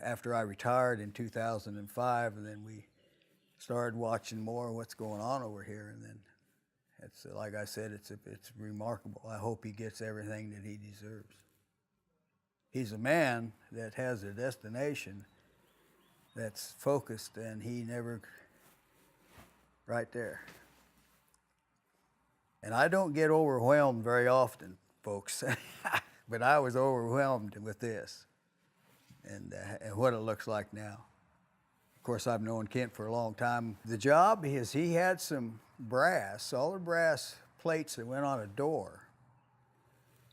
after I retired in 2005, and then we started watching more of what's going on over here, and then it's like I said, it's remarkable. I hope he gets everything that he deserves. He's a man that has a destination that's focused, and he never, right there. And I don't get overwhelmed very often, folks, but I was overwhelmed with this and what it looks like now. Of course, I've known Kent for a long time. The job is he had some brass, solid brass plates that went on a door.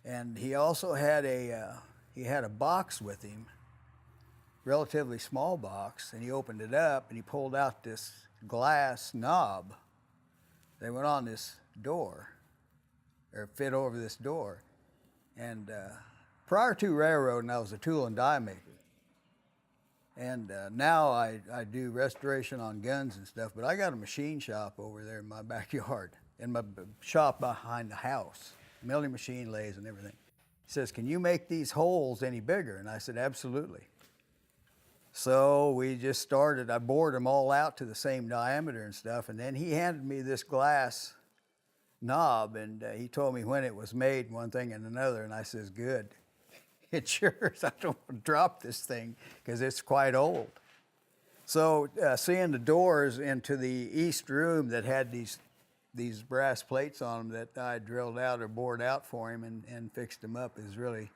And he also had a box with him, relatively small box, and he opened it up and he pulled out this glass knob that went on this door, or fit over this door. And prior to railroading, I was a tool and die maker. And now I do restoration on guns and stuff, but I got a machine shop over there in my backyard, in my shop behind the house, milling machine lathes and everything. He says, "Can you make these holes any bigger?" And I said, "Absolutely." So we just started, I bored them all out to the same diameter and stuff, and then he handed me this glass knob, and he told me when it was made, one thing and another, and I says, "Good. It's yours. I don't want to drop this thing because it's quite old." So seeing the doors into the east room that had these brass plates on them that I drilled out or bored out for him and fixed them up is really,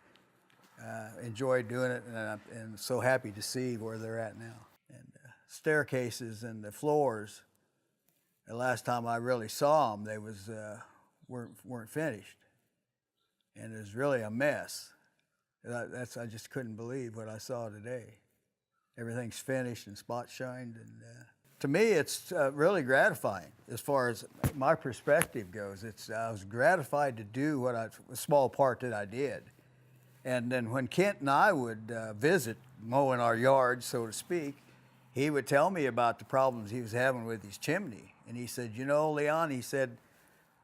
enjoyed doing it, and I'm so happy to see where they're at now. And staircases and the floors, the last time I really saw them, they weren't finished. And it was really a mess. I just couldn't believe what I saw today. Everything's finished and spot shined, and to me, it's really gratifying as far as my perspective goes. I was gratified to do a small part that I did. And then when Kent and I would visit, mowing our yard, so to speak, he would tell me about the problems he was having with his chimney. And he said, "You know, Leon," he said,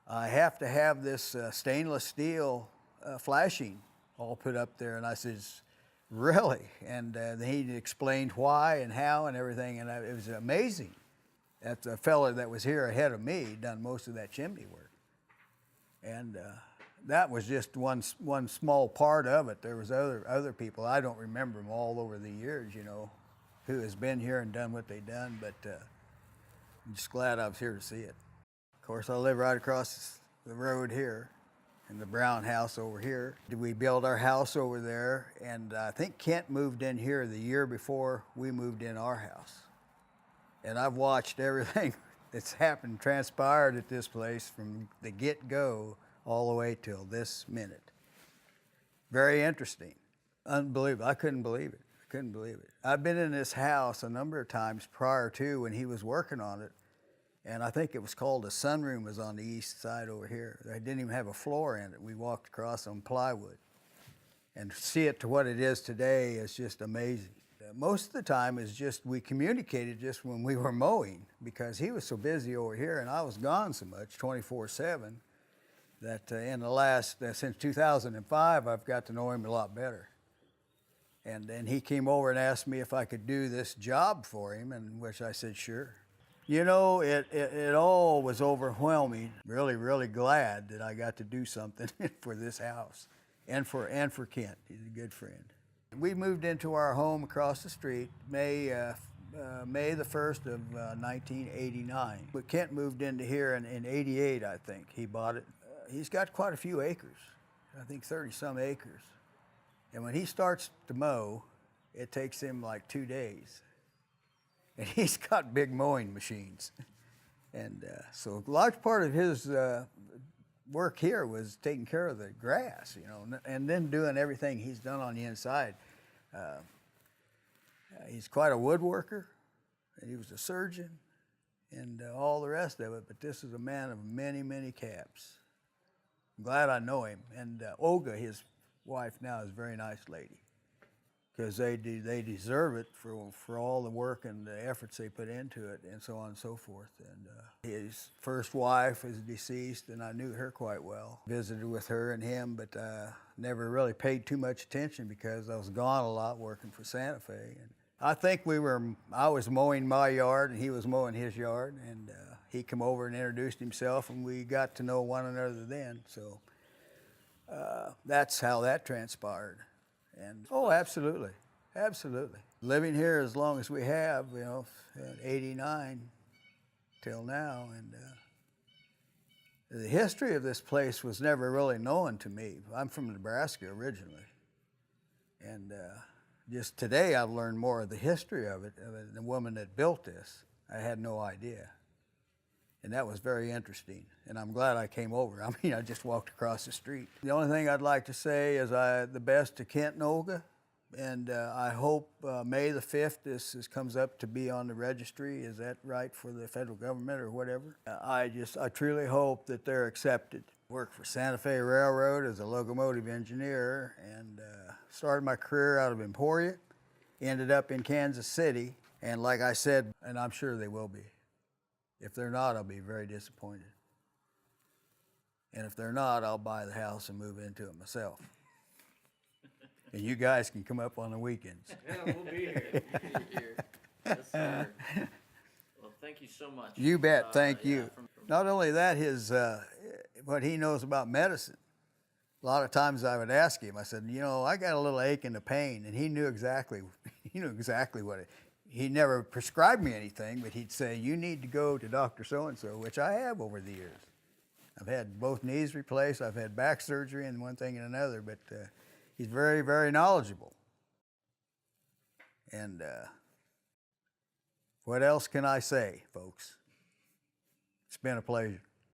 "I have to have this stainless steel flashing all put up there." And I says, "Really?" And then he explained why and how and everything, and it was amazing. That's a fellow that was here ahead of me, done most of that chimney work. And that was just one small part of it. There was other people, I don't remember them all over the years, you know, who has been here and done what they done, but I'm just glad I was here to see it. Of course, I live right across the road here, in the Brown house over here. We built our house over there, and I think Kent moved in here the year before we moved in our house. And I've watched everything that's happened, transpired at this place from the get-go all the way till this minute. Very interesting. Unbelievable. I couldn't believe it. I couldn't believe it. I've been in this house a number of times prior to when he was working on it, and I think it was called a sunroom, was on the east side over here. They didn't even have a floor in it. We walked across on plywood. And to see it to what it is today is just amazing. Most of the time is just, we communicated just when we were mowing, because he was so busy over here and I was gone so much, 24/7, that in the last, since 2005, I've got to know him a lot better. And then he came over and asked me if I could do this job for him, and which I said, sure. You know, it all was overwhelming. Really, really glad that I got to do something for this house and for Kent. He's a good friend. We moved into our home across the street May the 1st of 1989. But Kent moved into here in 88, I think. He bought it. He's got quite a few acres, I think 30-some acres. And when he starts to mow, it takes him like 2 days. And he's got big mowing machines. And so a large part of his work here was taking care of the grass, you know, and then doing everything he's done on the inside. He's quite a woodworker, and he was a surgeon, and all the rest of it, but this is a man of many, many caps. I'm glad I know him. And Olga, his wife now, is a very nice lady, because they deserve it for all the work and the efforts they put into it, and so on and so forth. And his first wife is deceased, and I knew her quite well. Visited with her and him, but never really paid too much attention because I was gone a lot working for Santa Fe. And I think I was mowing my yard and he was mowing his yard, and he came over and introduced himself, and we got to know one another then. So that's how that transpired. And oh, absolutely, absolutely. Living here as long as we have, you know, at 89 till now, and the history of this place was never really known to me. I'm from Nebraska originally, and just today I've learned more of the history of it. The woman that built this, I had no idea. And that was very interesting. And I'm glad I came over. I mean, I just walked across the street. The only thing I'd like to say is the best to Kent and Olga. And I hope May the 5th this comes up to be on the registry. Is that right for the federal government or whatever? I truly hope that they're accepted. Worked for Santa Fe Railroad as a locomotive engineer, and started my career out of Emporia. Ended up in Kansas City, and like I said, and I'm sure they will be. If they're not, I'll be very disappointed. And if they're not, I'll buy the house and move into it myself. And you guys can come up on the weekends. Yeah, we'll be here. Yes, sir. Well, thank you so much. You bet. Thank you. Not only that, what he knows about medicine. A lot of times I would ask him. I said, you know, I got a little ache and a pain, and he knew exactly. He knew exactly what it. He never prescribed me anything, but he'd say, you need to go to Dr. So-and-so, which I have over the years. I've had both knees replaced. I've had back surgery and one thing and another, but he's very, very knowledgeable. And what else can I say, folks? It's been a pleasure.